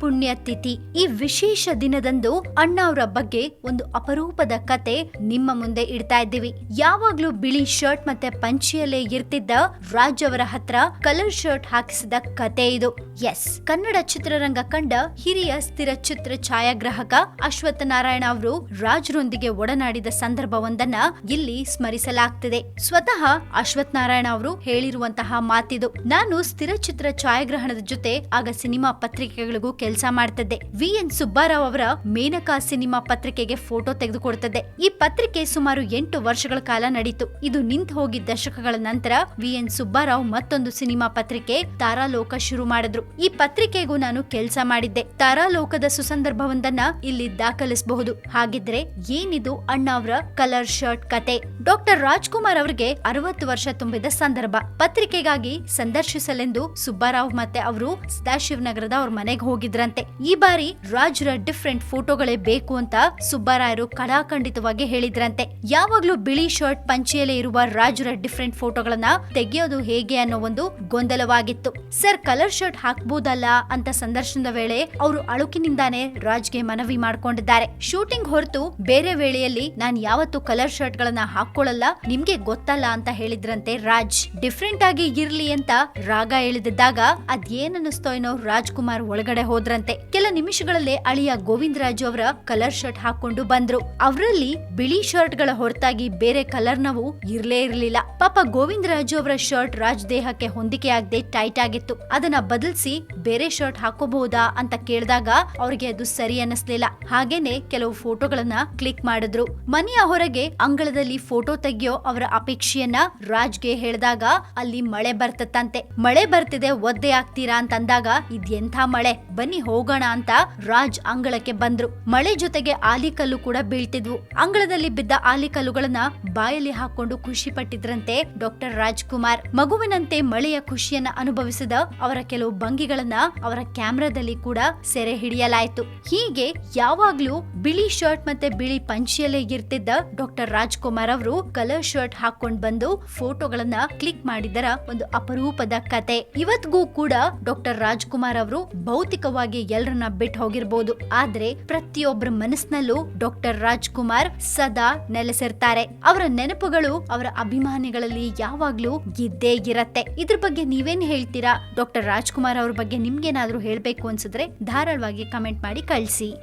ಪುಣ್ಯತಿಥಿ. ಈ ವಿಶೇಷ ದಿನದಂದು ಅಣ್ಣ ಅವರ ಬಗ್ಗೆ ಒಂದು ಅಪರೂಪದ ಕತೆ ನಿಮ್ಮ ಮುಂದೆ ಇಡ್ತಾ ಇದ್ದೀವಿ. ಯಾವಾಗ್ಲೂ ಬಿಳಿ ಶರ್ಟ್ ಮತ್ತೆ ಪಂಚಿಯಲ್ಲೇ ಇರ್ತಿದ್ದ ರಾಜ್ ಅವರ ಹತ್ರ ಕಲರ್ ಶರ್ಟ್ ಹಾಕಿಸಿದ ಕತೆ ಇದು. ಎಸ್, ಕನ್ನಡ ಚಿತ್ರರಂಗ ಕಂಡ ಹಿರಿಯ ಸ್ಥಿರ ಚಿತ್ರ ಛಾಯಾಗ್ರಾಹಕ ಅಶ್ವಥ್ ನಾರಾಯಣ ಅವರು ರಾಜ್ರೊಂದಿಗೆ ಒಡನಾಡಿದ ಸಂದರ್ಭವೊಂದನ್ನ ಇಲ್ಲಿ ಸ್ಮರಿಸಲಾಗ್ತಿದೆ. ಸ್ವತಃ ಅಶ್ವಥ್ ನಾರಾಯಣ ಅವರು ಹೇಳಿರುವಂತಹ ಮಾತಿದು. ನಾನು ಸ್ಥಿರ ಚಿತ್ರ ಛಾಯಾಗ್ರಹಣದ ಜೊತೆ ಆಗ ಸಿನಿಮಾ ಪತ್ರಿಕೆಗಳಿಗೂ ಕೆಲಸ ಮಾಡ್ತಿದ್ದೆ. VN ಸುಬ್ಬಾರಾವ್ ಅವರ ಮೇನಕಾ ಸಿನಿಮಾ ಪತ್ರಿಕೆಗೆ ಫೋಟೋ ತೆಗೆದುಕೊಡ್ತಿದ್ದೆ. ಈ ಪತ್ರಿಕೆ ಸುಮಾರು 8 ವರ್ಷಗಳ ಕಾಲ ನಡೀತು. ಇದು ನಿಂತು ಹೋಗಿದ್ದ ದಶಕಗಳ ನಂತರ VN ಸುಬ್ಬಾರಾವ್ ಮತ್ತೊಂದು ಸಿನಿಮಾ ಪತ್ರಿಕೆ ತಾರಾಲೋಕ ಶುರು ಮಾಡಿದ್ರು. ಈ ಪತ್ರಿಕೆಗೂ ನಾನು ಕೆಲಸ ಮಾಡಿದ್ದೆ. ತಾರಾಲೋಕದ ಸುಸಂದರ್ಭವೊಂದನ್ನ ಇಲ್ಲಿ ದಾಖಲಿಸಬಹುದು. ಹಾಗಿದ್ರೆ ಏನಿದು ಅಣ್ಣ ಅವರ ಕಲರ್ ಶರ್ಟ್ ಕತೆ? ಡಾಕ್ಟರ್ ರಾಜ್ಕುಮಾರ್ ಅವರಿಗೆ 60 ವರ್ಷ ತುಂಬಿದ ಸಂದರ್ಭ. ಪತ್ರಿಕೆಗಾಗಿ ಸಂದರ್ಶಿಸಲೆಂದು ಸುಬ್ಬಾರಾವ್ ಮತ್ತೆ ಅವರು ಸದಾಶಿವನಗರದ ಅವ್ರ ಮನೆಗೆ ಹೋಗಿದ್ರಂತೆ. ಈ ಬಾರಿ ರಾಜ್ರ ಡಿಫ್ರೆಂಟ್ ಫೋಟೋಗಳೇ ಬೇಕು ಅಂತ ಸುಬ್ಬಾರಾಯರು ಕಡಾಖಂಡಿತವಾಗಿ ಹೇಳಿದ್ರಂತೆ. ಯಾವಾಗ್ಲೂ ಬಿಳಿ ಶರ್ಟ್ ಪಂಚಿಯಲ್ಲೇ ಇರುವ ರಾಜ್ರ ಡಿಫ್ರೆಂಟ್ ಫೋಟೋಗಳನ್ನ ತೆಗೆಯೋದು ಹೇಗೆ ಅನ್ನೋ ಒಂದು ಗೊಂದಲವಾಗಿತ್ತು. ಸರ್, ಕಲರ್ ಶರ್ಟ್ ಹಾಕ್ಬೋದಲ್ಲ ಅಂತ ಸಂದರ್ಶನದ ವೇಳೆ ಅವರು ಅಳುಕಿನಿಂದಾನೇ ರಾಜ್ಗೆ ಮನವಿ ಮಾಡ್ಕೊಂಡಿದ್ದಾರೆ. ಶೂಟಿಂಗ್ ಹೊರತು ಬೇರೆ ವೇಳೆಯಲ್ಲಿ ನಾನು ಯಾವತ್ತೂ ಕಲರ್ ಶರ್ಟ್ ಗಳನ್ನ ಹಾಕೊಳ್ಳಲ್ಲ, ನಿಮ್ಗೆ ಗೊತ್ತಲ್ಲ ಅಂತ ಹೇಳಿದ್ರಂತೆ ರಾಜ್. ಡಿಫ್ರೆಂಟ್ ಆಗಿ ಇರ್ಲಿ ಅಂತ ರಾಗ ಎಳೆದಿದ್ದಾಗ ಅದೇನನ್ನಿಸ್ತೋ ಏನೋ ರಾಜ್ಕುಮಾರ್ ಒಳಗಡೆ ಹೋದ್ರಂತೆ. ಕೆಲ ನಿಮಿಷಗಳಲ್ಲೇ ಅಳಿಯ ಗೋವಿಂದ ರಾಜು ಅವರ ಕಲರ್ ಶರ್ಟ್ ಹಾಕೊಂಡು ಬಂದ್ರು. ಅವರಲ್ಲಿ ಬಿಳಿ ಶರ್ಟ್ ಗಳ ಹೊರತಾಗಿ ಬೇರೆ ಕಲರ್ ನವು ಇರ್ಲೇ ಇರ್ಲಿಲ್ಲ. ಪಾಪ ಗೋವಿಂದ ರಾಜು ಅವರ ಶರ್ಟ್ ರಾಜ್ ದೇಹಕ್ಕೆ ಹೊಂದಿಕೆ ಆಗದೆ ಟೈಟ್ ಆಗಿತ್ತು. ಅದನ್ನ ಬದಲಿಸಿ ಬೇರೆ ಶರ್ಟ್ ಹಾಕೋಬಹುದಾ ಅಂತ ಕೇಳಿದಾಗ ಅವ್ರಿಗೆ ಅದು ಸರಿ ಅನ್ನಿಸ್ಲಿಲ್ಲ. ಹಾಗೇನೆ ಕೆಲವು ಫೋಟೋಗಳನ್ನ ಕ್ಲಿಕ್ ಮಾಡಿದ್ರು. ಮನೆಯ ಹೊರಗೆ ಅಂಗಳದಲ್ಲಿ ಫೋಟೋ ತೆಗಿಯೋ ಅವರ ಅಪೇಕ್ಷೆಯನ್ನ ರಾಜ್ಗೆ ಹೇಳಿದಾಗ ಅಲ್ಲಿ ಮಳೆ ಬರ್ತದಂತೆ. ಮಳೆ ಬರ್ತಿದೆ, ಒದ್ದೆ ಆಗ್ತೀರಾ ಅಂತ ಅಂದಾಗ ಇದೆಂಥ ಮಳೆ, ಬನ್ನಿ ಹೋಗೋಣ ಅಂತ ರಾಜ್ ಅಂಗಳಕ್ಕೆ ಬಂದ್ರು. ಮಳೆ ಜೊತೆಗೆ ಆಲಿಕಲ್ಲು ಕೂಡ ಬೀಳ್ತಿದ್ವು. ಅಂಗಳದಲ್ಲಿ ಬಿದ್ದ ಆಲಿಕಲ್ಲುಗಳನ್ನ ಬಾಯಲ್ಲಿ ಹಾಕೊಂಡು ಖುಷಿ ಪಟ್ಟಿದ್ರಂತೆ ಡಾಕ್ಟರ್ ರಾಜ್ಕುಮಾರ್. ಮಗುವಿನಂತೆ ಮಳೆಯ ಖುಷಿಯನ್ನ ಅನುಭವಿಸಿದ ಅವರ ಕೆಲವು ಭಂಗಿಗಳನ್ನ ಅವರ ಕ್ಯಾಮೆರಾದಲ್ಲಿ ಕೂಡ ಸೆರೆ ಹಿಡಿಯಲಾಯಿತು. ಹೀಗೆ ಯಾವಾಗ್ಲೂ ಬಿಳಿ ಶರ್ಟ್ ಮತ್ತೆ ಬಿಳಿ ಪಂಚಿಯಲ್ಲೇ ಇರ್ತಿದ್ದ ಡಾಕ್ಟರ್ ರಾಜ್ಕುಮಾರ್ ಅವರು ಕಲರ್ ಶರ್ಟ್ ಹಾಕೊಂಡ್ ಬಂದು ಫೋಟೋಗಳನ್ನ ಕ್ಲಿಕ್ ಮಾಡಿದರ ಒಂದು ಅಪರೂಪದ ಕತೆ. ಇವತ್ತಿಗೂ ಕೂಡ ಡಾಕ್ಟರ್ ರಾಜ್ಕುಮಾರ್ ಅವರು ಭೌತಿಕವಾಗಿ ಎಲ್ಲರನ್ನ ಬಿಟ್ಟು ಹೋಗಿರ್ಬೋದು, ಆದ್ರೆ ಪ್ರತಿಯೊಬ್ಬರ ಮನಸ್ಸಿನಲ್ಲೂ ಡಾಕ್ಟರ್ ರಾಜ್ಕುಮಾರ್ ಸದಾ ನೆಲೆಸಿರ್ತಾರೆ. ಅವರ ನೆನಪುಗಳು ಅವರ ಅಭಿಮಾನಿಗಳಲ್ಲಿ ಯಾವಾಗ್ಲೂ ಇದ್ದೇ ಇರತ್ತೆ. ಇದ್ರ ಬಗ್ಗೆ ನೀವೇನ್ ಹೇಳ್ತೀರಾ? ಡಾಕ್ಟರ್ ರಾಜ್ಕುಮಾರ್ ಅವ್ರ ಬಗ್ಗೆ ನಿಮ್ಗೇನಾದ್ರೂ ಹೇಳ್ಬೇಕು ಅನ್ಸಿದ್ರೆ ಧಾರಾಳವಾಗಿ ಕಮೆಂಟ್ ಮಾಡಿ ಕಳಿಸಿ.